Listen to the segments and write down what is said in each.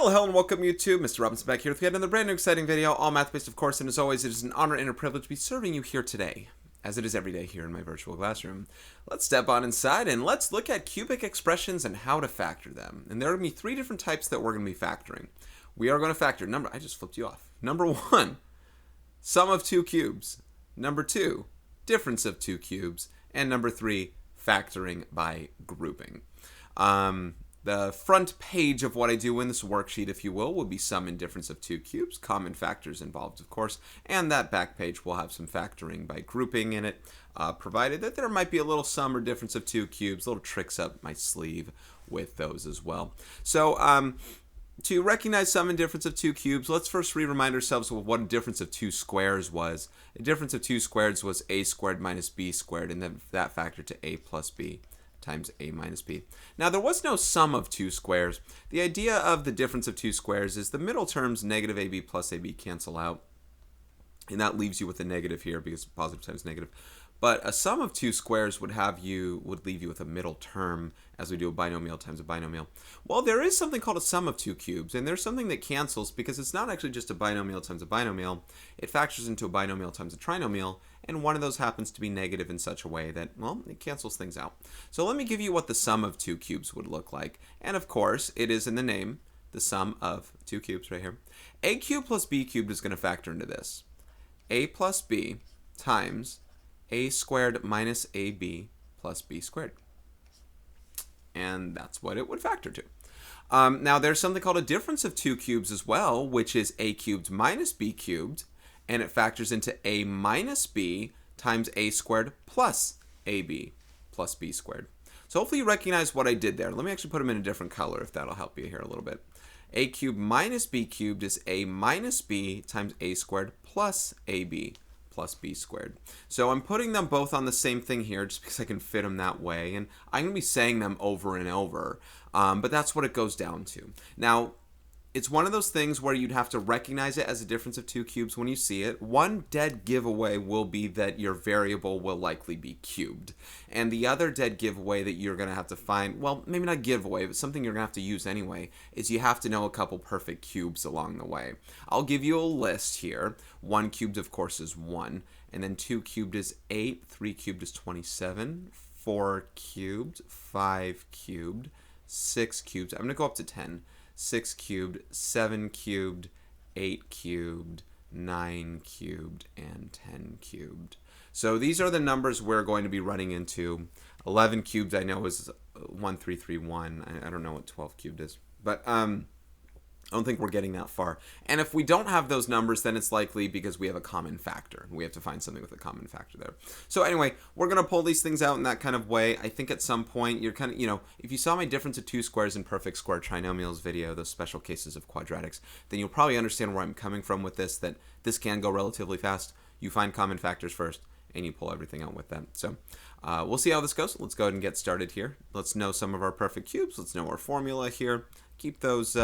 Well, hello and welcome YouTube. Mr. Robinson back here with yet another brand new exciting video, all math-based of course, and as always, it is an honor and a privilege to be serving you here today, as it is every day here in my virtual classroom. Let's step on inside and let's look at cubic expressions and how to factor them. And there are going to be three different types that we're going to be factoring. We are going to factor I just flipped you off. Number one, sum of two cubes. Number two, difference of two cubes. And number three, factoring by grouping. The front page of what I do in this worksheet, if you will be sum and difference of two cubes, common factors involved, of course, and that back page will have some factoring by grouping in it, provided that there might be a little sum or difference of two cubes, little tricks up my sleeve with those as well. So, to recognize sum and difference of two cubes, let's first remind ourselves of what a difference of two squares was. A difference of two squares was a squared minus b squared, and then that factored to a plus b times a minus b. Now, there was no sum of two squares. The idea of the difference of two squares is the middle terms negative ab plus ab cancel out, and that leaves you with a negative here because positive times negative. But a sum of two squares would leave you with a middle term as we do a binomial times a binomial. Well, there is something called a sum of two cubes, and there's something that cancels because it's not actually just a binomial times a binomial. It factors into a binomial times a trinomial, and one of those happens to be negative in such a way that, well, it cancels things out. So let me give you what the sum of two cubes would look like. And of course, it is in the name, the sum of two cubes right here. A cubed plus b cubed is going to factor into this. A plus b times a squared minus ab plus b squared. And that's what it would factor to. Now, there's something called a difference of two cubes as well, which is a cubed minus b cubed, and it factors into a minus b times a squared plus ab plus b squared. So hopefully you recognize what I did there. Let me actually put them in a different color if that'll help you here a little bit. A cubed minus b cubed is a minus b times a squared plus ab plus b squared. So I'm putting them both on the same thing here just because I can fit them that way, and I'm going to be saying them over and over, but that's what it goes down to. Now, it's one of those things where you'd have to recognize it as a difference of two cubes when you see it. One dead giveaway will be that your variable will likely be cubed. And the other dead giveaway that you're going to have to find, well, maybe not giveaway, but something you're going to have to use anyway, is you have to know a couple perfect cubes along the way. I'll give you a list here. 1 cubed, of course, is 1. And then 2 cubed is 8. 3 cubed is 27. 4 cubed. 5 cubed. 6 cubed. I'm going to go up to 10. 6 cubed, 7 cubed, 8 cubed, 9 cubed, and 10 cubed. So these are the numbers we're going to be running into. 11 cubed I know is 1331. I don't know what 12 cubed is. But I don't think we're getting that far. And if we don't have those numbers, then it's likely because we have a common factor. We have to find something with a common factor there. So anyway, we're going to pull these things out in that kind of way. I think at some point you're kind of, if you saw my difference of two squares in perfect square trinomials video, those special cases of quadratics, then you'll probably understand where I'm coming from with this, that this can go relatively fast. You find common factors first, and you pull everything out with them. So we'll see how this goes. Let's go ahead and get started here. Let's know some of our perfect cubes. Let's know our formula here. Keep those...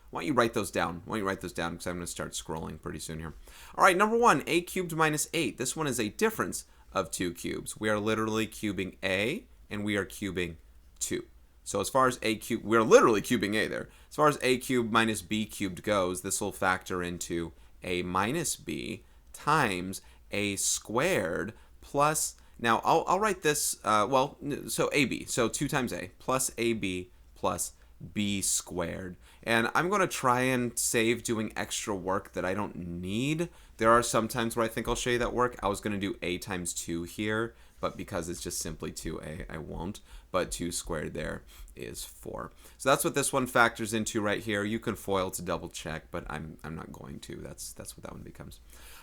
why don't you write those down? Why don't you write those down, because I'm going to start scrolling pretty soon here. All right, number 1, a cubed minus 8. This one is a difference of two cubes. We are literally cubing a, and we are cubing 2. So as far as a cubed, we're literally cubing a there. As far as a cubed minus b cubed goes, this will factor into a minus b times a squared plus, now I'll write this, so ab, so 2 times a, plus ab plus b squared. And I'm going to try and save doing extra work that I don't need. There are some times where I think I'll show you that work. I was going to do a times 2 here, but because it's just simply 2a, I won't. But 2 squared there is 4. So that's what this one factors into right here. You can FOIL to double check, but I'm not going to. That's what that one becomes.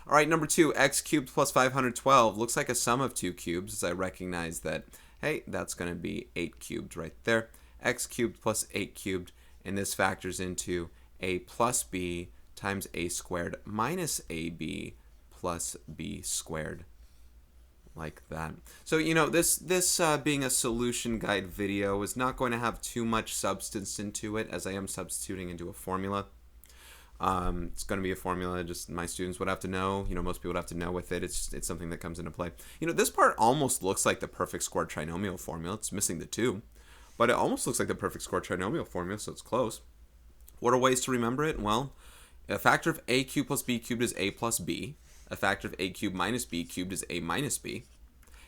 All right, number 2, x cubed plus 512 looks like a sum of two cubes, as I recognize that, hey, that's going to be 8 cubed right there. X cubed plus 8 cubed, and this factors into a plus b times a squared minus ab plus b squared, like that. So, this being a solution guide video is not going to have too much substance into it, as I am substituting into a formula. It's going to be a formula just my students would have to know. Most people would have to know with it. It's something that comes into play. This part almost looks like the perfect square trinomial formula. It's missing the 2. But it almost looks like the perfect square trinomial formula, so it's close. What are ways to remember it? Well, a factor of a cubed plus b cubed is a plus b. A factor of a cubed minus b cubed is a minus b.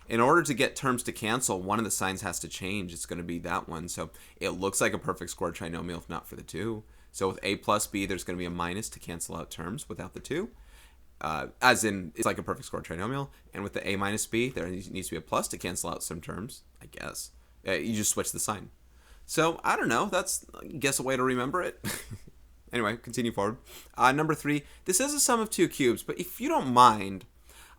In order to get terms to cancel, one of the signs has to change. It's going to be that one. So it looks like a perfect square trinomial if not for the 2. So with a plus b, there's going to be a minus to cancel out terms without the 2. As in, it's like a perfect square trinomial. And with the a minus b, there needs to be a plus to cancel out some terms, I guess. You just switch the sign. So, I don't know. That's, I guess, a way to remember it. Anyway, continue forward. Number 3, this is a sum of 2 cubes, but if you don't mind,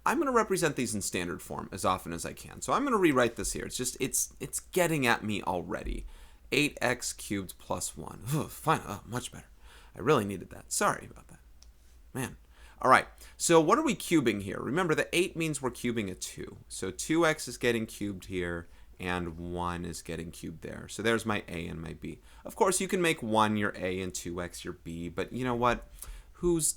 I'm going to represent these in standard form as often as I can. So I'm going to rewrite this here. It's just, it's getting at me already. 8x cubed plus 1. Fine. Much better. I really needed that. Sorry about that. Man. All right. So what are we cubing here? Remember, the 8 means we're cubing a 2. So 2x is getting cubed here, and 1 is getting cubed there. So there's my a and my b. Of course, you can make 1 your a and 2x your b, but you know what? Who's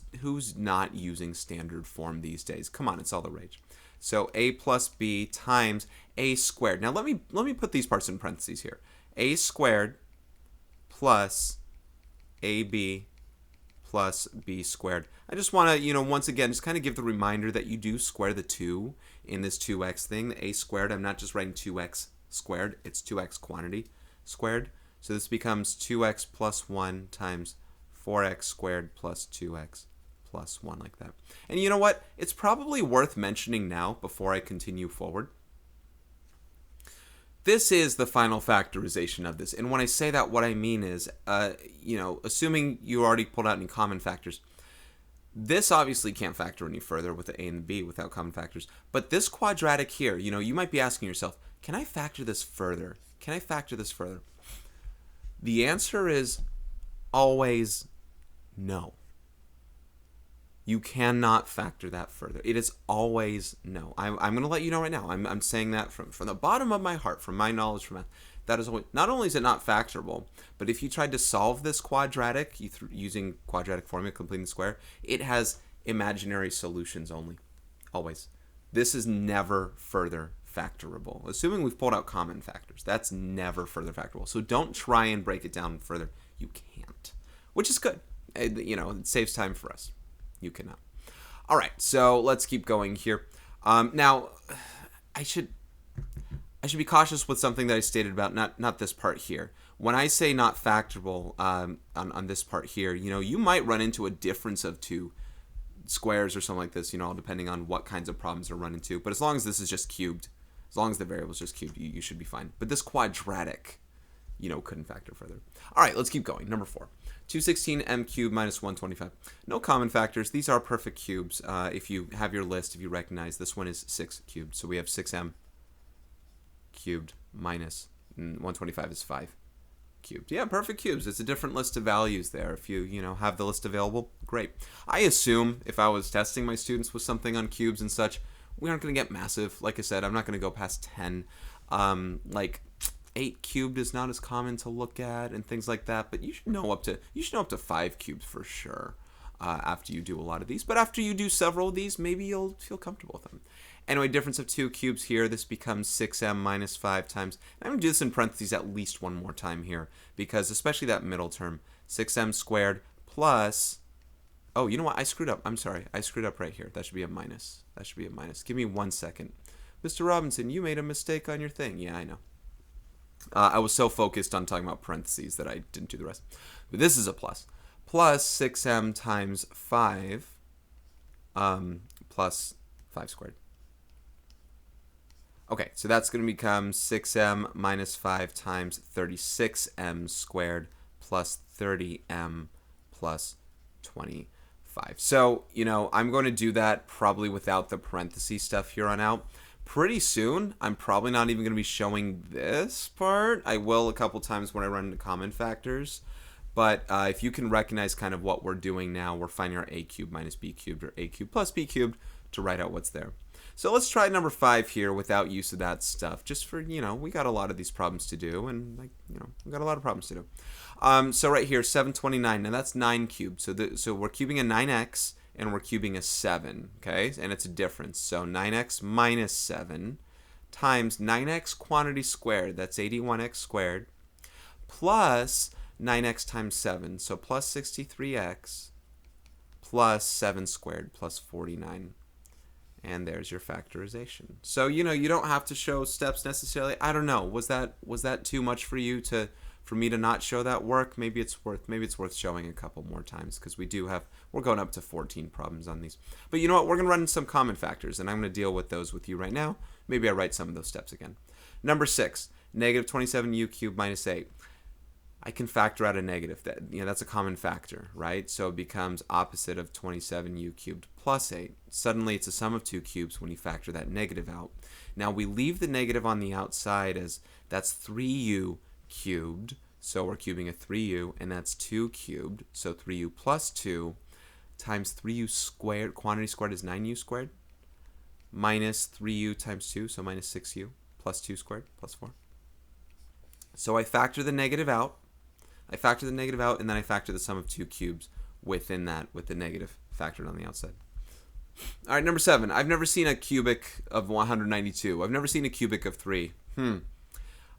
not using standard form these days? Come on, it's all the rage. So a plus b times a squared. Now let me put these parts in parentheses here. A squared plus ab plus b squared. I just want to, once again, just kind of give the reminder that you do square the 2 in this 2x thing. The a squared, I'm not just writing 2x squared. It's 2x quantity squared. So this becomes 2x plus 1 times 4x squared plus 2x plus 1, like that. And you know what? It's probably worth mentioning now before I continue forward. This is the final factorization of this. And when I say that, what I mean is, assuming you already pulled out any common factors, this obviously can't factor any further with the a and the b without common factors. But this quadratic here, you might be asking yourself, can I factor this further? Can I factor this further? The answer is always no. You cannot factor that further. It is always no. I'm going to let you know right now. I'm saying that from the bottom of my heart, from my knowledge from math. That is always, not only is it not factorable, but if you tried to solve this quadratic using quadratic formula, completing the square, it has imaginary solutions only. Always. This is never further factorable. Assuming we've pulled out common factors, that's never further factorable. So don't try and break it down further. You can't, which is good. It saves time for us. You cannot. All right, so let's keep going here. Now, I should be cautious with something that I stated about not this part here. When I say not factorable on this part here, you might run into a difference of 2 squares or something like this, all depending on what kinds of problems are run into. But as long as this is just cubed, as long as the variable is just cubed, you should be fine. But this quadratic, couldn't factor further. All right, let's keep going. Number 4. 216m cubed minus 125. No common factors. These are perfect cubes. If you have your list, if you recognize, this one is 6 cubed. So we have 6m cubed minus 125 is 5 cubed. Yeah, perfect cubes. It's a different list of values there. If you, have the list available, great. I assume if I was testing my students with something on cubes and such, we aren't going to get massive. Like I said, I'm not going to go past 10. 8 cubed is not as common to look at and things like that, but you should know up to 5 cubes for sure after you do a lot of these. But after you do several of these, maybe you'll feel comfortable with them. Anyway, difference of 2 cubes here. This becomes 6m minus 5 times. I'm going to do this in parentheses at least one more time here because especially that middle term, 6m squared plus, oh, you know what? I screwed up. I'm sorry. I screwed up right here. That should be a minus. That should be a minus. Give me 1 second. Mr. Robinson, you made a mistake on your thing. Yeah, I know. I was so focused on talking about parentheses that I didn't do the rest. But this is a plus. Plus 6m times 5 plus 5 squared. Okay, so that's going to become 6m minus 5 times 36m squared plus 30m plus 25. So, I'm going to do that probably without the parentheses stuff here on out. Pretty soon, I'm probably not even going to be showing this part. I will a couple times when I run into common factors. But if you can recognize kind of what we're doing now, we're finding our a cubed minus b cubed or a cubed plus b cubed to write out what's there. So let's try number 5 here without use of that stuff. Just for, we got a lot of these problems to do. And, we got a lot of problems to do. So right here, 729. Now that's 9 cubed. So we're cubing a 9x. And we're cubing a 7, okay? And it's a difference. So 9x minus 7 times 9x quantity squared, that's 81x squared, plus 9x times 7. So plus 63x plus 7 squared plus 49. And there's your factorization. So, you know, you don't have to show steps necessarily. I don't know. Was that too much for you for me to not show that work? Maybe it's worth showing a couple more times, because we're going up to 14 problems on these. But you know what? We're going to run some common factors, and I'm going to deal with those with you right now. Maybe I write some of those steps again. Number 6, negative 27u cubed minus 8. I can factor out a negative. That's a common factor, right? So it becomes opposite of 27u cubed plus 8. Suddenly it's a sum of two cubes when you factor that negative out. Now we leave the negative on the outside, as that's 3u cubed. So we're cubing a 3u, and that's 2 cubed. So 3u plus 2 times 3u squared, quantity squared is 9u squared, minus 3u times 2, so minus 6u, plus 2 squared, plus 4. So I factor the negative out. And then I factor the sum of two cubes within that, with the negative factored on the outside. All right, number 7. I've never seen a cubic of 192. I've never seen a cubic of 3.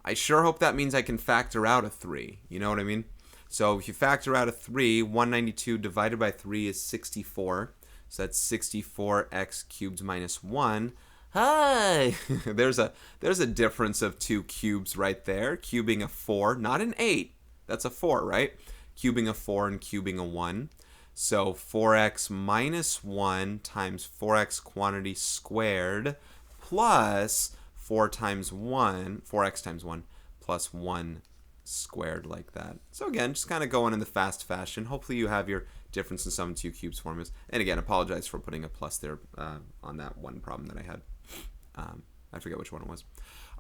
I sure hope that means I can factor out a 3. You know what I mean? So if you factor out a 3, 192 divided by 3 is 64. So that's 64x cubed minus 1. Hi! there's a difference of 2 cubes right there. Cubing a 4, not an 8. That's a 4, right? Cubing a 4 and cubing a 1. So 4x minus 1 times 4x quantity squared plus 4x times 1 plus 1 squared, like that. So again, just kind of going in the fast fashion. Hopefully you have your difference in sum of two cubes formulas. And again, apologize for putting a plus there on that one problem that I had. I forget which one it was.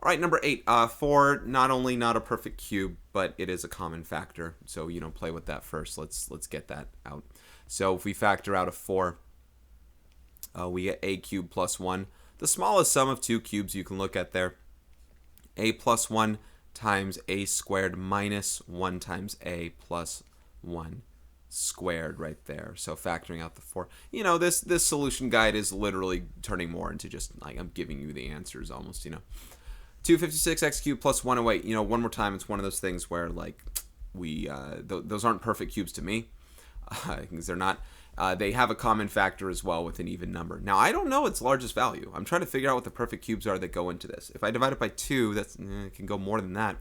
All right, number 8. 4, not only not a perfect cube, but it is a common factor. So, play with that first. Let's get that out. So if we factor out a 4, we get a cubed plus 1. The smallest sum of two cubes you can look at there. A plus 1 times a squared minus 1 times a plus 1 squared right there. So factoring out the 4. This solution guide is literally turning more into just like I'm giving you the answers almost, 256x cubed plus 108. One more time, it's one of those things where like those aren't perfect cubes to me, because they're not. They have a common factor as well with an even number. Now I don't know its largest value. I'm trying to figure out what the perfect cubes are that go into this. If I divide it by 2, that's it can go more than that.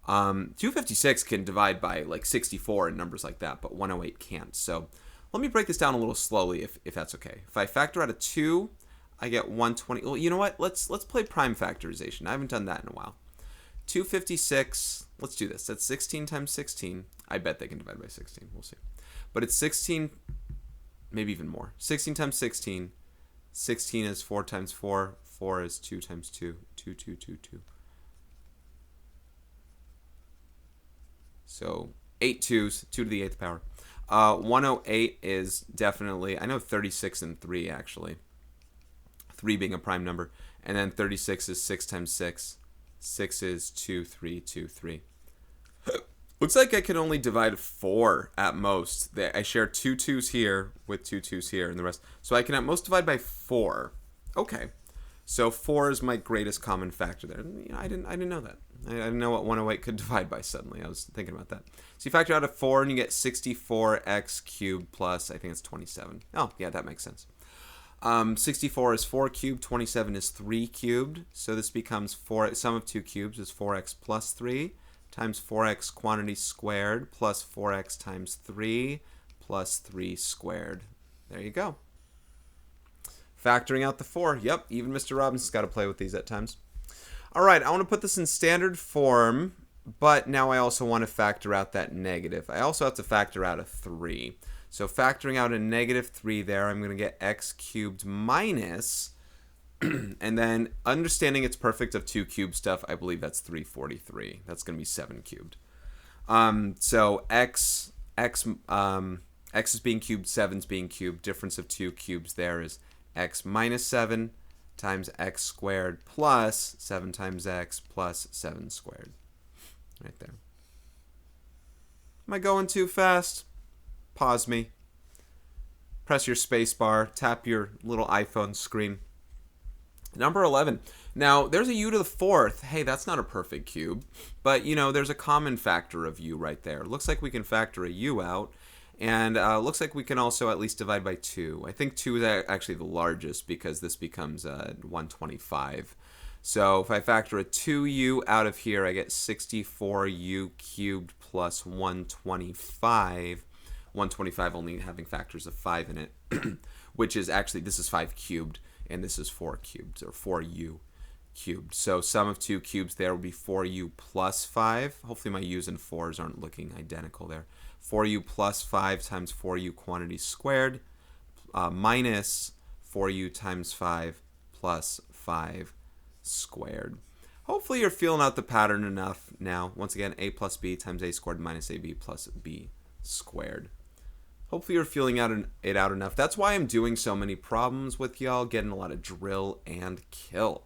256 can divide by like 64 and numbers like that, but 108 can't. So let me break this down a little slowly, if that's okay. If I factor out a 2, I get 120. Well, you know what? Let's play prime factorization. I haven't done that in a while. 256. Let's do this. That's 16 times 16. I bet they can divide by 16. We'll see. But it's 16, maybe even more. 16 times 16. 16 is 4 times 4. 4 is 2 times 2. 2, 2, 2, 2. So 8 2s, 2 to the 8th power. 108 is definitely, I know 36 and 3 actually. 3 being a prime number. And then 36 is 6 times 6. 6 is 2, 3, 2, 3. Looks like I can only divide 4 at most. I share 2 2s here with 2 2s here and the rest. So I can at most divide by 4. Okay. So 4 is my greatest common factor there. I didn't know that. I didn't know what 108 could divide by suddenly. I was thinking about that. So you factor out a 4 and you get 64x cubed plus, I think it's 27. Oh, yeah, that makes sense. 64 is 4 cubed, 27 is 3 cubed. So this becomes 4, sum of two cubes is 4x plus 3 times 4x quantity squared plus 4x times 3 plus 3 squared. There you go. Factoring out the 4. Yep, even Mr. Robinson's got to play with these at times. All right, I want to put this in standard form, but now I also want to factor out that negative. I also have to factor out a 3. So factoring out a negative 3 there, I'm going to get x cubed minus, and then understanding it's perfect of 2 cube stuff, I believe that's 343. That's going to be 7 cubed. So x is being cubed, 7's being cubed. Difference of 2 cubes there is x minus 7 times x squared plus 7 times x plus 7 squared. Right there. Am I going too fast? Pause me. Press your space bar. Tap your little iPhone screen. Number 11. Now, there's a u to the fourth. Hey, that's not a perfect cube. But, there's a common factor of u right there. Looks like we can factor a u out. And looks like we can also at least divide by 2. I think 2 is actually the largest because this becomes 125. So if I factor a 2u out of here, I get 64u cubed plus 125. 125 only having factors of 5 in it, which is actually, this is 5 cubed, and this is 4 cubed, or 4u cubed. So sum of 2 cubes there will be 4u plus 5. Hopefully my u's and 4's aren't looking identical there. 4u plus 5 times 4u quantity squared minus 4u times 5 plus 5 squared. Hopefully you're feeling out the pattern enough now. Once again, a plus b times a squared minus ab plus b squared. Hopefully you're feeling it out enough. That's why I'm doing so many problems with y'all, getting a lot of drill and kill.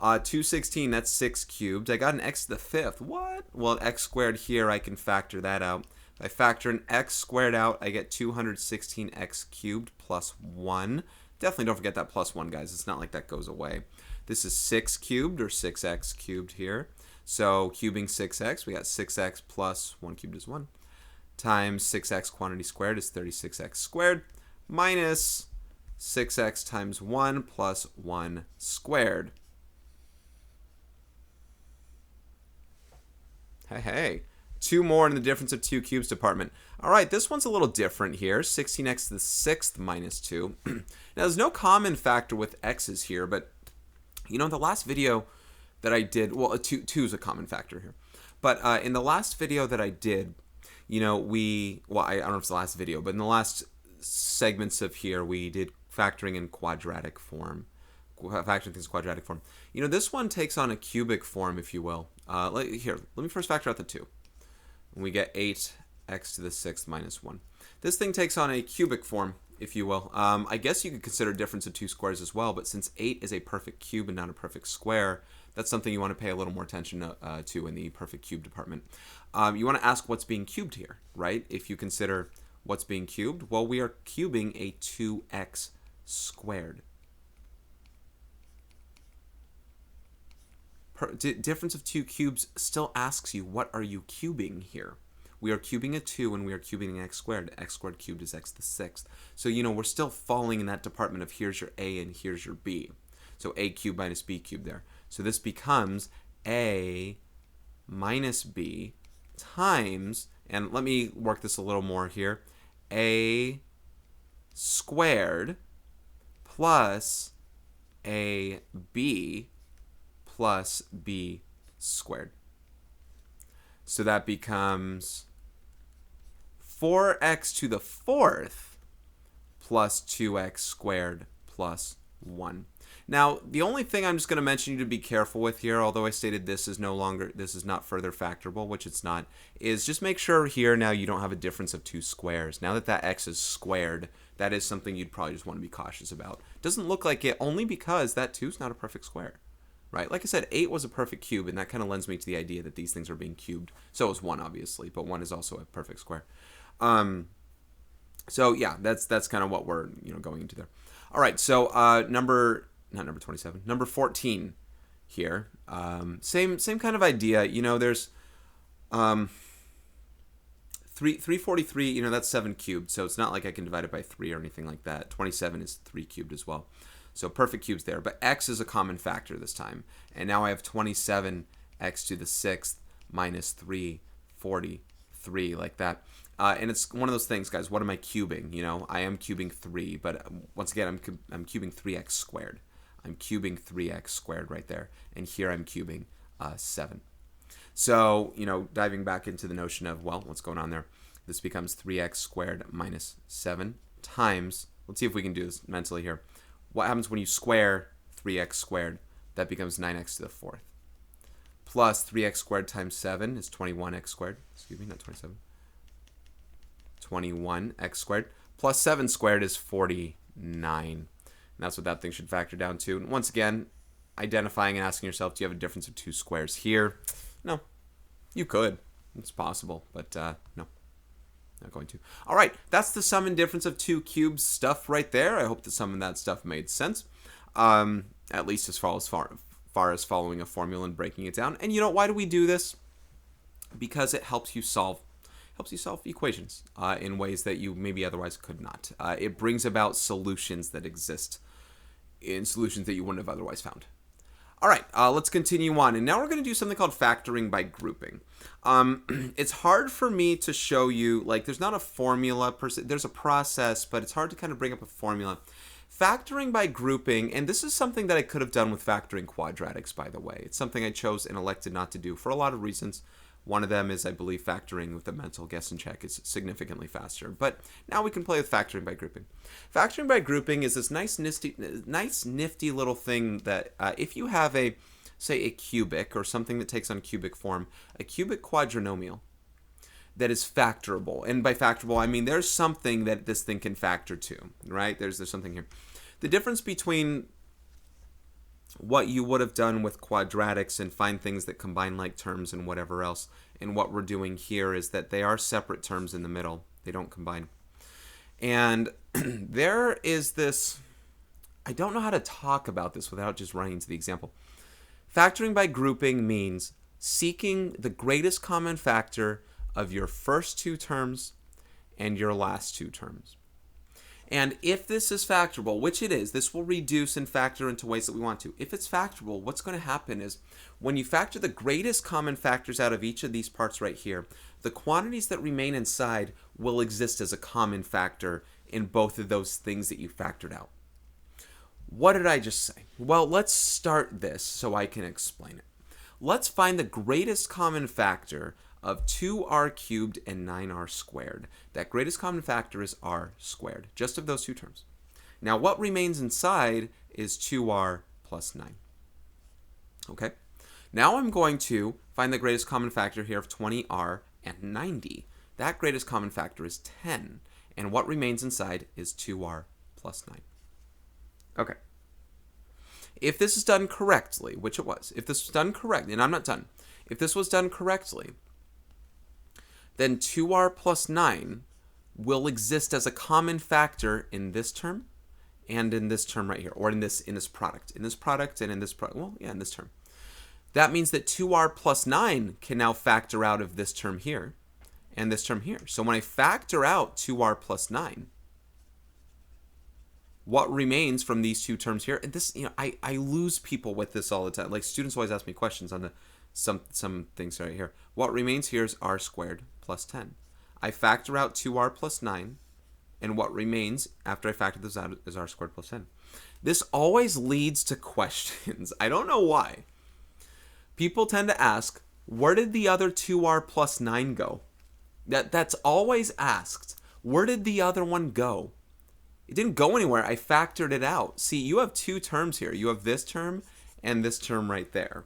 216, that's 6 cubed. I got an x to the fifth. What? Well, x squared here, I can factor that out. If I factor an x squared out, I get 216x cubed plus 1. Definitely don't forget that plus 1, guys. It's not like that goes away. This is 6 cubed, or 6x cubed here. So cubing 6x, we got 6x plus 1 cubed is 1. Times 6x quantity squared is 36x squared minus 6x times 1 plus 1 squared. Hey. 2 more in the difference of 2 cubes department. All right, this one's a little different here. 16x to the sixth minus 2. Now, there's no common factor with x's here, but, the last video that I did, well, 2 is a common factor here. But in the last video that I did, I don't know if it's the last video, but in the last segments of here, we did factoring in quadratic form. Factoring things in quadratic form. This one takes on a cubic form, if you will. Here, let me first factor out the 2. And we get 8x to the sixth minus 1. This thing takes on a cubic form, if you will. I guess you could consider difference of 2 squares as well, but since 8 is a perfect cube and not a perfect square, that's something you want to pay a little more attention to in the perfect cube department. You want to ask what's being cubed here, right? If you consider what's being cubed, well, we are cubing a 2x squared. Difference of 2 cubes still asks you, what are you cubing here? We are cubing a 2 and we are cubing an x squared. X squared cubed is x to the sixth. So, we're still falling in that department of here's your a and here's your b. So a cubed minus b cubed there. So this becomes a minus b times, and let me work this a little more here, a squared plus a b plus b squared. So that becomes 4x to the fourth plus 2x squared plus 1. Now, the only thing I'm just going to mention you to be careful with here, although I stated this is not further factorable, which it's not, is just make sure here now you don't have a difference of 2 squares. Now that x is squared, that is something you'd probably just want to be cautious about. Doesn't look like it, only because that 2 is not a perfect square. Right? Like I said, 8 was a perfect cube, and that kind of lends me to the idea that these things are being cubed. So is 1, obviously, but 1 is also a perfect square. So yeah, that's kind of what we're going into there. All right, so number 14 here. Same kind of idea. There's 343. That's 7 cubed, so it's not like I can divide it by 3 or anything like that. 27 is 3 cubed as well. So perfect cubes there, but x is a common factor this time. And now I have 27x to the sixth minus 343, like that. And it's one of those things, guys, what am I cubing? I am cubing 3, but once again, I'm cubing 3x squared. I'm cubing 3x squared right there. And here I'm cubing 7. So, diving back into the notion of, well, what's going on there? This becomes 3x squared minus 7 times, let's see if we can do this mentally here. What happens when you square 3x squared? That becomes 9x to the fourth. Plus 3x squared times 7 is 21x squared. Excuse me, not 27. 21x squared. Plus 7 squared is 49. And that's what that thing should factor down to. And once again, identifying and asking yourself, do you have a difference of 2 squares here? No. You could. It's possible, but no. Not going to. All right, that's the sum and difference of 2 cubes stuff right there. I hope that some of that stuff made sense. at least as far as following a formula and breaking it down. And you know, why do we do this? Because it helps you solve equations in ways that you maybe otherwise could not. It brings about solutions that exist in solutions that you wouldn't have otherwise found. All right, let's continue on. And now we're going to do something called factoring by grouping. It's hard for me to show you, like, there's not a formula per se. There's a process, but it's hard to kind of bring up a formula. Factoring by grouping, and this is something that I could have done with factoring quadratics, by the way. It's something I chose and elected not to do for a lot of reasons. One of them is, I believe, factoring with a mental guess and check is significantly faster. But now we can play with factoring by grouping. Factoring by grouping is this nice nifty little thing that if you have say a cubic or something that takes on cubic form, a cubic quadrinomial that is factorable. And by factorable, I mean there's something that this thing can factor to, right? There's something here. The difference between what you would have done with quadratics and find things that combine like terms and whatever else, and what we're doing here is that they are separate terms in the middle. They don't combine. And there is this, I don't know how to talk about this without just running into the example. Factoring by grouping means seeking the greatest common factor of your first two terms and your last two terms. And if this is factorable, which it is, this will reduce and factor into ways that we want to. If it's factorable, what's going to happen is when you factor the greatest common factors out of each of these parts right here, the quantities that remain inside will exist as a common factor in both of those things that you factored out. What did I just say? Well, let's start this so I can explain it. Let's find the greatest common factor of 2r cubed and 9r squared. That greatest common factor is r squared, just of those two terms. Now what remains inside is 2r plus 9. Okay? Now I'm going to find the greatest common factor here of 20r and 90. That greatest common factor is 10. And what remains inside is 2r plus 9. Okay. If this is done correctly, which it was, if this was done correctly, and I'm not done, if this was done correctly, then 2r plus 9 will exist as a common factor in this term and in this term right here, or in this product. In this product and in this product. Well, yeah, in this term. That means that 2r plus 9 can now factor out of this term here and this term here. So when I factor out 2r plus 9, what remains from these two terms here, and this, you know, I lose people with this all the time. Like, students always ask me questions on the some things right here. What remains here is r squared plus 10. I factor out 2r plus 9, and what remains after I factor this out is r squared plus 10. This always leads to questions. I don't know why. People tend to ask, where did the other 2r plus 9 go? That's always asked. Where did the other one go? It didn't go anywhere. I factored it out. See, you have two terms here. You have this term and this term right there.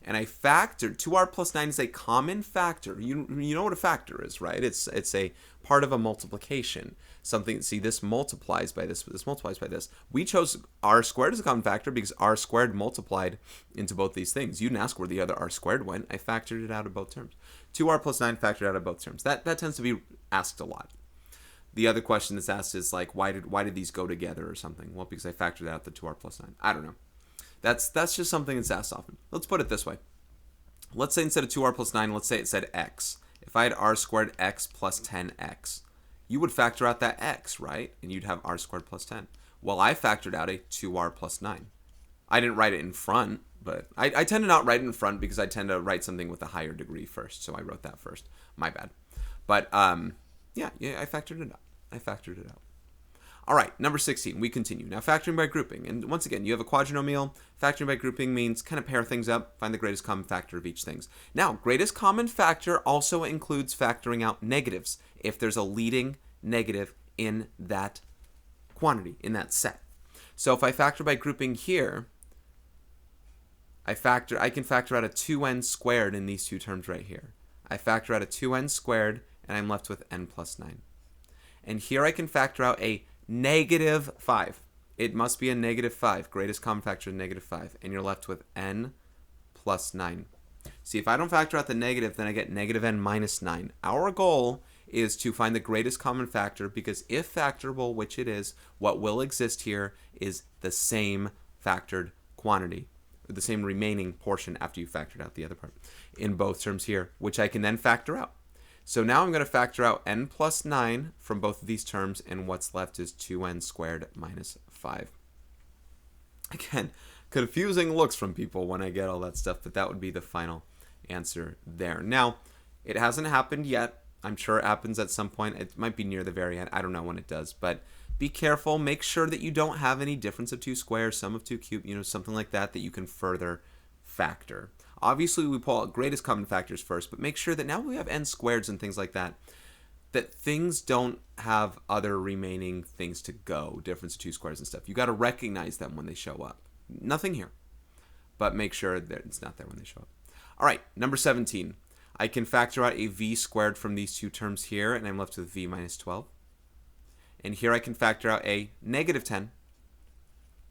And I factored 2r plus 9 is a common factor. You know what a factor is, right? It's a part of a multiplication. Something, see, this multiplies by this multiplies by this. We chose r squared as a common factor because r squared multiplied into both these things. You didn't ask where the other r squared went. I factored it out of both terms. 2r plus 9 factored out of both terms. That tends to be asked a lot. The other question that's asked is like, why did these go together or something? Well, because I factored out the 2r plus 9. I don't know. That's just something that's asked often. Let's put it this way. Let's say instead of 2r plus 9, let's say it said x. If I had r squared x plus 10x, you would factor out that x, right? And you'd have r squared plus 10. Well, I factored out a 2r plus 9. I didn't write it in front, but I tend to not write it in front because I tend to write something with a higher degree first. So I wrote that first. My bad. But yeah, I factored it out. All right, number 16, we continue. Now, factoring by grouping. And once again, you have a quadrinomial. Factoring by grouping means kind of pair things up, find the greatest common factor of each thing. Now, greatest common factor also includes factoring out negatives if there's a leading negative in that quantity, in that set. So if I factor by grouping here, I can factor out a 2n squared in these two terms right here. I factor out a 2n squared, and I'm left with n plus 9. And here I can factor out a negative 5. It must be a negative 5. Greatest common factor is negative 5. And you're left with n plus 9. See, if I don't factor out the negative, then I get negative n minus 9. Our goal is to find the greatest common factor because if factorable, which it is, what will exist here is the same factored quantity, the same remaining portion after you factored out the other part in both terms here, which I can then factor out. So now I'm going to factor out n plus 9 from both of these terms, and what's left is 2n squared minus 5. Again, confusing looks from people when I get all that stuff, but that would be the final answer there. Now, it hasn't happened yet. I'm sure it happens at some point. It might be near the very end. I don't know when it does, but be careful. Make sure that you don't have any difference of 2 squares, sum of 2 cubed, something like that you can further factor. Obviously, we pull out greatest common factors first, but make sure that now we have n squareds and things like that, that things don't have other remaining things to go, difference of 2 squares and stuff. You got to recognize them when they show up. Nothing here, but make sure that it's not there when they show up. All right, number 17. I can factor out a v squared from these two terms here, and I'm left with v minus 12. And here I can factor out a negative 10.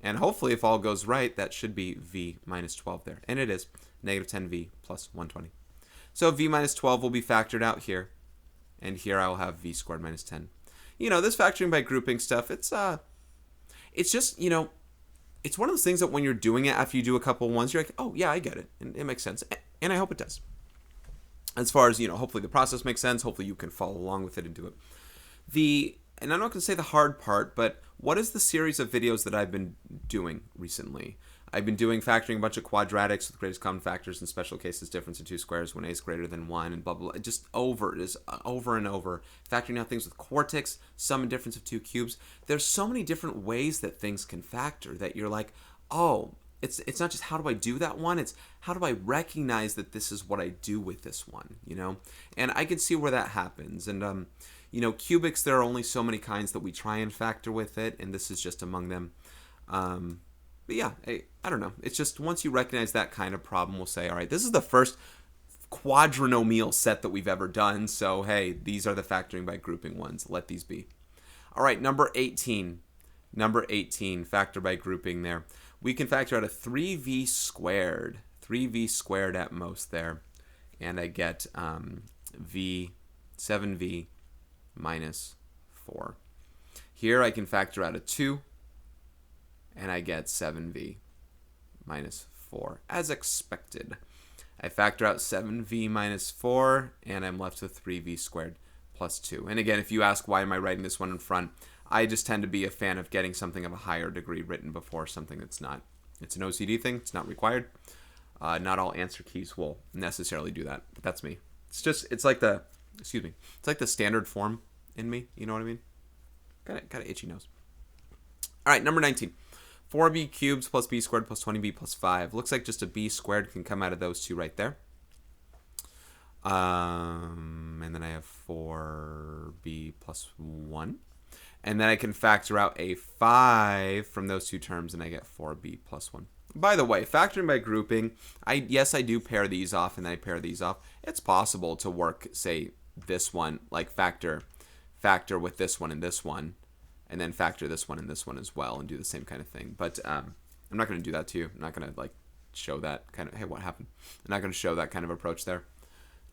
And hopefully, if all goes right, that should be v minus 12 there. And it is negative 10v plus 120. So v minus 12 will be factored out here. And here I will have v squared minus 10. This factoring by grouping stuff, it's just, it's one of those things that when you're doing it after you do a couple ones, you're like, oh, yeah, I get it. And it makes sense. And I hope it does. As far as, hopefully the process makes sense. Hopefully you can follow along with it and do it. And I'm not going to say the hard part, but what is the series of videos that I've been doing recently? I've been doing factoring a bunch of quadratics with greatest common factors and special cases, difference in 2 squares when a is greater than 1, and blah, blah, blah. Just over and over. Factoring out things with quartics, sum and difference of 2 cubes. There's so many different ways that things can factor that you're like, oh, it's not just how do I do that one, it's how do I recognize that this is what I do with this one, And I can see where that happens. And, cubics, there are only so many kinds that we try and factor with it, and this is just among them. But yeah, I don't know. It's just once you recognize that kind of problem, we'll say, all right, this is the first quadrinomial set that we've ever done, so hey, these are the factoring by grouping ones. Let these be. All right, number 18. Number 18, factor by grouping there. We can factor out a 3v squared. 3v squared at most there. And I get 7v minus 4. Here I can factor out a 2. And I get 7v minus 4, as expected. I factor out 7v minus 4, and I'm left with 3v squared plus 2. And again, if you ask why am I writing this one in front, I just tend to be a fan of getting something of a higher degree written before something that's not. It's an OCD thing. It's not required. Not all answer keys will necessarily do that, but that's me. It's like the standard form in me. You know what I mean? Got an itchy nose. All right, number 19. 4b cubed plus b squared plus 20b plus 5. Looks like just a b squared can come out of those two right there. And then I have 4b plus 1. And then I can factor out a 5 from those two terms, and I get 4b plus 1. By the way, factoring by grouping, yes, I do pair these off, and then I pair these off. It's possible to work, say, this one, like factor with this one and this one, and then factor this one and this one as well and do the same kind of thing. But I'm not going to do that to you. I'm not going to show that kind of, hey, what happened? I'm not going to show that kind of approach there.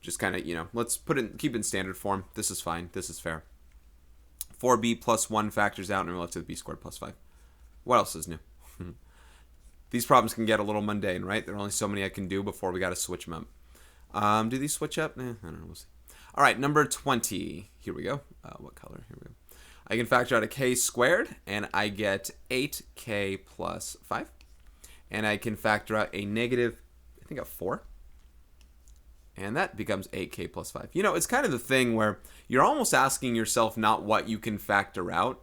Just kind of, let's keep it in standard form. This is fine. This is fair. 4b plus 1 factors out, and we're left with b squared plus 5. What else is new? These problems can get a little mundane, right? There are only so many I can do before we got to switch them up. Do these switch up? I don't know. We'll see. All right, number 20. Here we go. What color? Here we go. I can factor out a k squared, and I get 8k plus 5. And I can factor out a negative, I think, a 4. And that becomes 8k plus 5. It's kind of the thing where you're almost asking yourself not what you can factor out.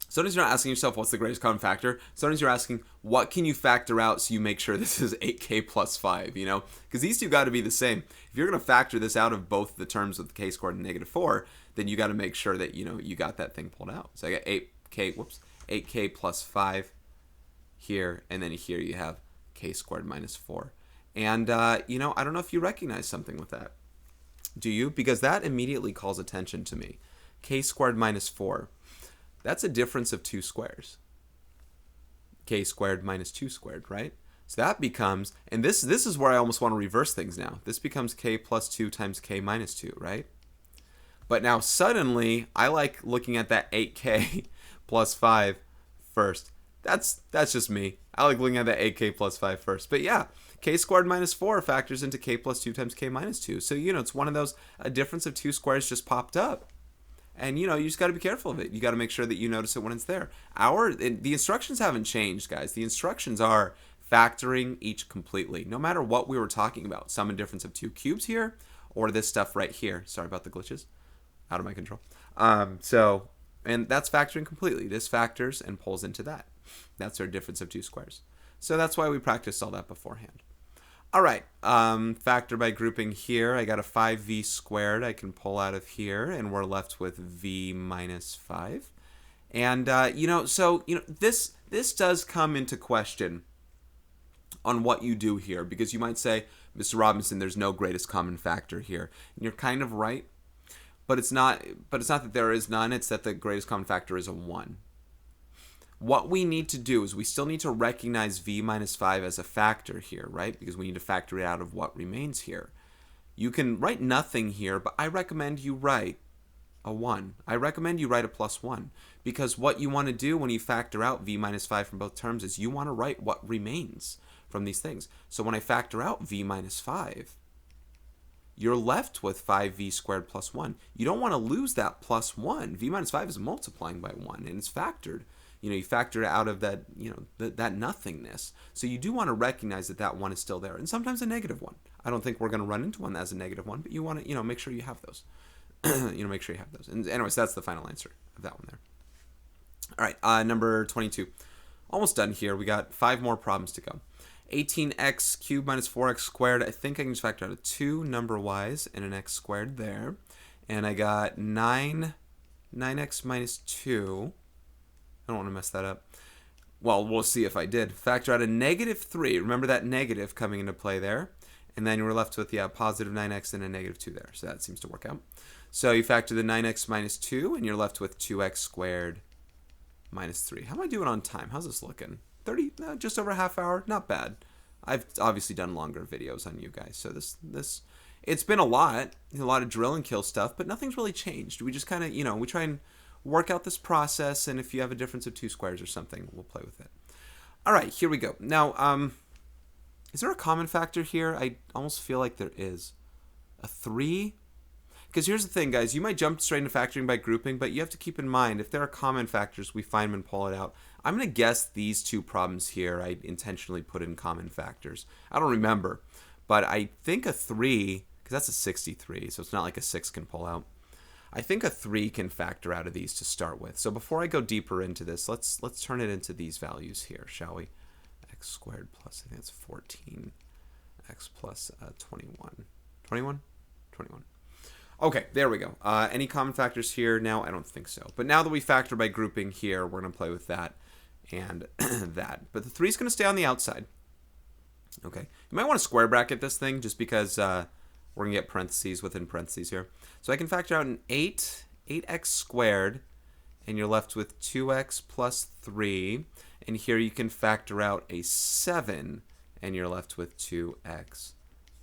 Sometimes you're not asking yourself what's the greatest common factor. Sometimes you're asking what can you factor out so you make sure this is 8k plus 5, Because these two got to be the same. If you're going to factor this out of both the terms of the k squared and negative 4, then you got to make sure that, you got that thing pulled out. So I got 8k plus 5 here, and then here you have k squared minus 4. And, I don't know if you recognize something with that. Do you? Because that immediately calls attention to me. K squared minus 4. That's a difference of 2 squares. K squared minus 2 squared, right? So that becomes, and this is where I almost want to reverse things now. This becomes k plus 2 times k minus 2, right? But now suddenly, I like looking at that 8k plus 5 first. That's just me. I like looking at that 8k plus 5 first. But yeah, k squared minus 4 factors into k plus 2 times k minus 2. So, it's one of those, a difference of 2 squares just popped up. And, you just got to be careful of it. You got to make sure that you notice it when it's there. The instructions haven't changed, guys. The instructions are factoring each completely. No matter what we were talking about. Sum and difference of 2 cubes here, or this stuff right here. Sorry about the glitches. Out of my control. And that's factoring completely. This factors and pulls into that. That's our difference of 2 squares. So that's why we practiced all that beforehand. All right, factor by grouping here. I got a 5v squared I can pull out of here, and we're left with v minus 5. And, this does come into question on what you do here, because you might say, Mr. Robinson, there's no greatest common factor here. And you're kind of right. But it's not that there is none, it's that the greatest common factor is a 1. What we need to do is we still need to recognize v minus 5 as a factor here, right? Because we need to factor it out of what remains here. You can write nothing here, but I recommend you write a 1. I recommend you write a plus 1. Because what you want to do when you factor out v minus 5 from both terms is you want to write what remains from these things. So when I factor out v minus 5, you're left with 5v squared plus 1. You don't want to lose that plus 1. V minus 5 is multiplying by 1, and it's factored. You factor it out of that, that nothingness. So you do want to recognize that that 1 is still there, and sometimes a negative 1. I don't think we're going to run into one that has a negative 1, but you want to, make sure you have those. Make sure you have those. And anyways, that's the final answer of that one there. All right, number 22. Almost done here. We got 5 more problems to go. 18x cubed minus 4x squared. I think I can just factor out a 2 number-wise and an x squared there. And I got 9x minus 2. I don't want to mess that up. Well, we'll see if I did. Factor out a negative 3. Remember that negative coming into play there. And then you were left with, positive 9x and a negative 2 there. So that seems to work out. So you factor the 9x minus 2, and you're left with 2x squared minus 3. How am I doing on time? How's this looking? 30, just over a half hour. Not bad. I've obviously done longer videos on you guys. So this it's been a lot of drill and kill stuff, but nothing's really changed. We just kind of, we try and work out this process, and if you have a difference of 2 squares or something, we'll play with it. All right, here we go. Now, is there a common factor here? I almost feel like there is. A 3? Because here's the thing, guys. You might jump straight into factoring by grouping, but you have to keep in mind, if there are common factors, we find them and pull it out. I'm going to guess these 2 problems here I intentionally put in common factors. I don't remember, but I think a 3, because that's a 63, so it's not like a 6 can pull out. I think a 3 can factor out of these to start with. So before I go deeper into this, let's turn it into these values here, shall we? X squared plus, I think it's 14. X plus 21. 21? 21. Okay, there we go. Any common factors here? Now, I don't think so. But now that we factor by grouping here, we're going to play with that and that. But the 3 is going to stay on the outside. Okay. You might want to square bracket this thing just because we're going to get parentheses within parentheses here. So I can factor out an 8x squared, and you're left with 2x plus 3. And here you can factor out a 7, and you're left with 2x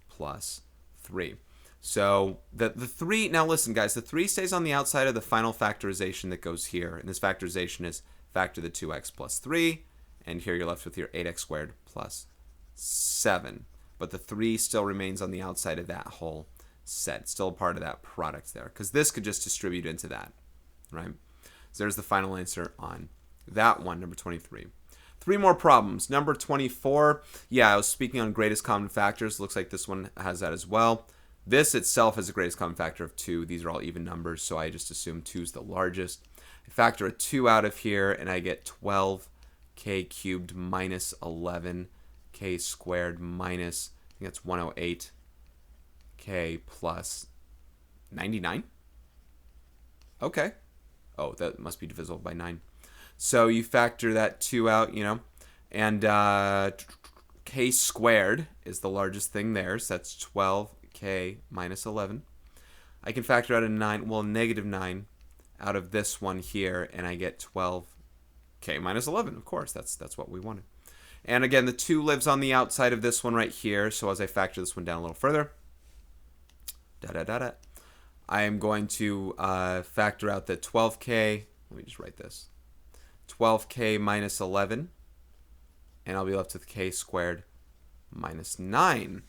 plus 3. So the 3, now listen guys, the 3 stays on the outside of the final factorization that goes here. And this factorization is factor the 2x plus 3. And here you're left with your 8x squared plus 7. But the 3 still remains on the outside of that whole set. Still a part of that product there. Because this could just distribute into that, right? So there's the final answer on that one, number 23. 3 more problems. Number 24. Yeah, I was speaking on greatest common factors. Looks like this one has that as well. This itself has the greatest common factor of 2. These are all even numbers, so I just assume 2 is the largest. I factor a 2 out of here, and I get 12k cubed minus 11k squared minus, I think that's 108k plus 99. Okay. Oh, that must be divisible by 9. So you factor that 2 out, and k squared is the largest thing there, so that's 12k minus 11. I can factor out a 9, well, negative 9 out of this one here, and I get 12k minus 11. Of course, that's what we wanted. And again, the 2 lives on the outside of this one right here, so as I factor this one down a little further, I am going to factor out the 12k. Let me just write this. 12k minus 11. And I'll be left with k squared minus 9.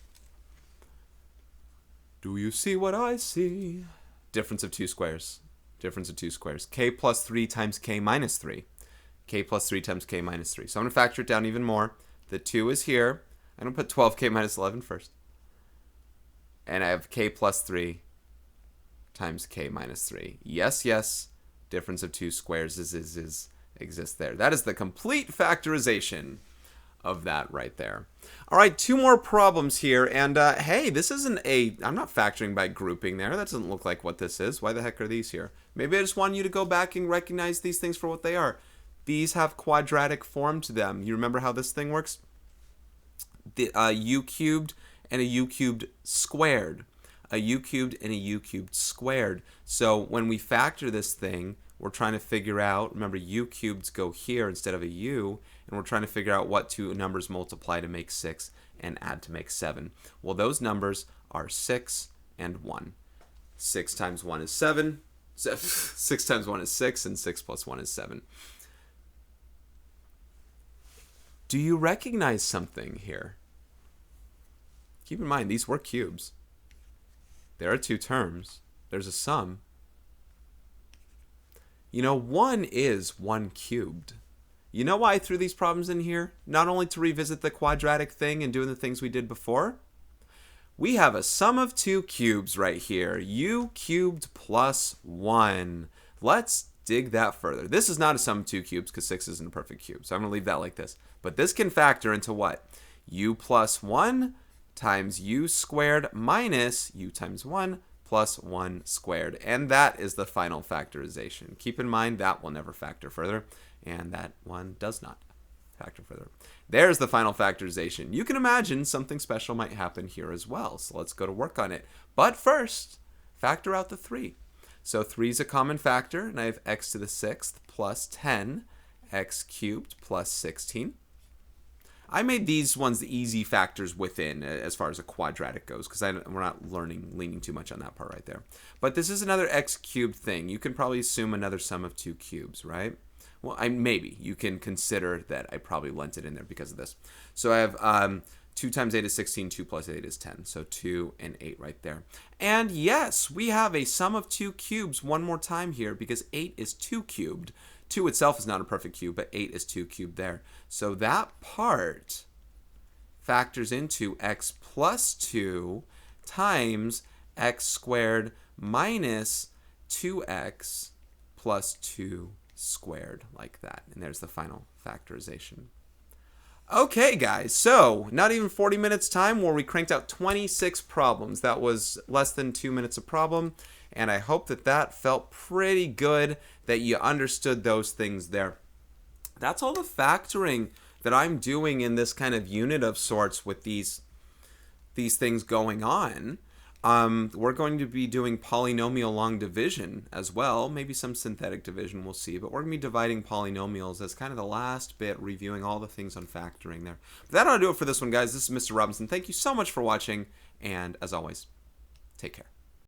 Do you see what I see? Difference of two squares. Difference of two squares. K plus 3 times k minus 3. K plus 3 times k minus 3. So I'm going to factor it down even more. The 2 is here. I'm going to put 12k minus 11 first. And I have k plus 3 times k minus 3. Yes, yes. Difference of two squares exists there. That is the complete factorization of that right there. All right, 2 more problems here. And hey, this isn't I'm not factoring by grouping there. That doesn't look like what this is. Why the heck are these here? Maybe I just want you to go back and recognize these things for what they are. These have quadratic form to them. You remember how this thing works? The u cubed and a u cubed squared. A u cubed and a u cubed squared. So when we factor this thing, we're trying to figure out, remember u cubeds go here instead of a u, and we're trying to figure out what two numbers multiply to make 6 and add to make 7. Well, those numbers are 6 and 1. 6 times 1 is 7. 6 times 1 is 6, and 6 plus 1 is 7. Do you recognize something here? Keep in mind, these were cubes. There are 2 terms. There's a sum. You know, 1 is 1 cubed. You know why I threw these problems in here? Not only to revisit the quadratic thing and doing the things we did before. We have a sum of 2 cubes right here. U cubed plus 1. Let's dig that further. This is not a sum of 2 cubes because 6 isn't a perfect cube. So I'm going to leave that like this. But this can factor into what? U plus 1 times u squared minus u times 1 plus 1 squared. And that is the final factorization. Keep in mind that will never factor further. And that one does not factor further. There's the final factorization. You can imagine something special might happen here as well. So let's go to work on it. But first, factor out the 3. So 3 is a common factor, and I have x to the 6th plus 10, x cubed plus 16. I made these ones the easy factors within as far as a quadratic goes, because we're not leaning too much on that part right there. But this is another x cubed thing. You can probably assume another sum of 2 cubes, right? Well, maybe. You can consider that I probably lent it in there because of this. So I have 2 times 8 is 16, 2 plus 8 is 10. So 2 and 8 right there. And yes, we have a sum of 2 cubes one more time here because 8 is 2 cubed. 2 itself is not a perfect cube, but 8 is 2 cubed there. So that part factors into x plus 2 times x squared minus 2x plus 2 squared, like that. And there's the final factorization. Okay, guys, so not even 40 minutes time where we cranked out 26 problems. That was less than 2 minutes a problem, and I hope that that felt pretty good, that you understood those things there. That's all the factoring that I'm doing in this kind of unit of sorts with these things going on. We're going to be doing polynomial long division as well, maybe some synthetic division, we'll see, but we're going to be dividing polynomials as kind of the last bit, reviewing all the things on factoring there. But that ought to do it for this one, guys. This is Mr. Robinson. Thank you so much for watching, and as always, take care.